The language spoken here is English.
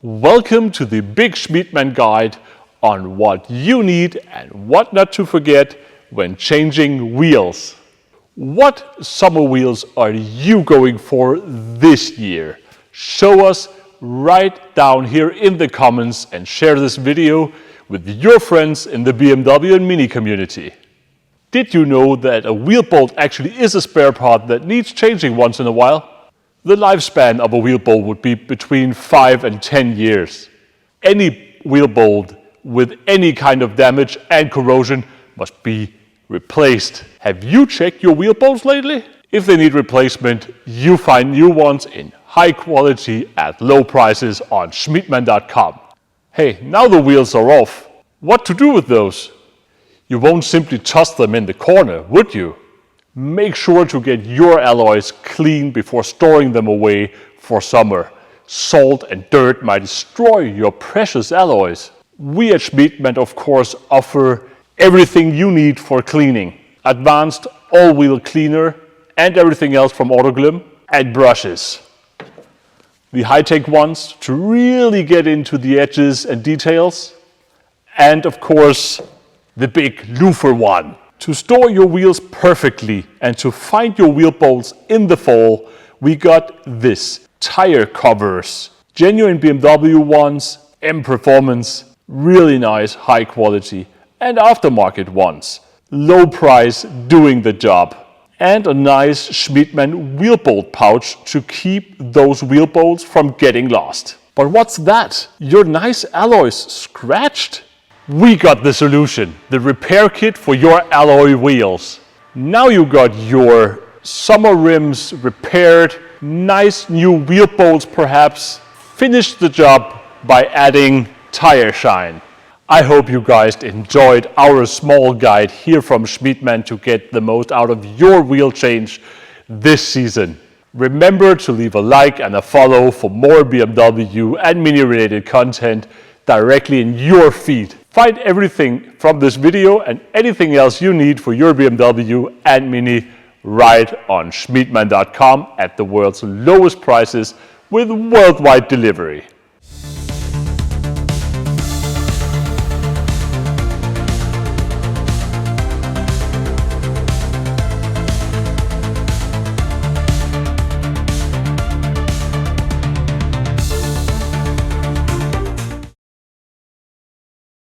Welcome to the Big Schmiedmann guide on what you need and what not to forget when changing wheels. What summer wheels are you going for this year? Show us right down here in the comments and share this video with your friends in the BMW and Mini community. Did you know that a wheel bolt actually is a spare part that needs changing once in a while? The lifespan of a wheel bolt would be between 5 and 10 years. Any wheel bolt with any kind of damage and corrosion must be replaced. Have you checked your wheel bolts lately? If they need replacement, you find new ones in high quality at low prices on Schmiedmann.com. Hey, now the wheels are off. What to do with those? You won't simply toss them in the corner, would you? Make sure to get your alloys clean before storing them away for summer. Salt and dirt might destroy your precious alloys. We at Schmiedmann, of course, offer everything you need for cleaning. Advanced all-wheel cleaner and everything else from Autoglym and brushes. The high-tech ones to really get into the edges and details. And of course, the big loofah one. To store your wheels perfectly and to find your wheel bolts in the fall, we got this Tyre covers. Genuine BMW ones, M Performance, really nice, high quality, and aftermarket ones. Low price, doing the job. And a nice Schmiedmann wheel bolt pouch to keep those wheel bolts from getting lost. But what's that? Your nice alloys scratched? We got the solution, the repair kit for your alloy wheels. Now you got your summer rims repaired, nice new wheel bolts perhaps. Finish the job by adding tire shine. I hope you guys enjoyed our small guide here from Schmiedmann to get the most out of your wheel change this season. Remember to leave a like and a follow for more BMW and Mini related content directly in your feed. Find everything from this video and anything else you need for your BMW and Mini right on Schmiedmann.com at the world's lowest prices with worldwide delivery.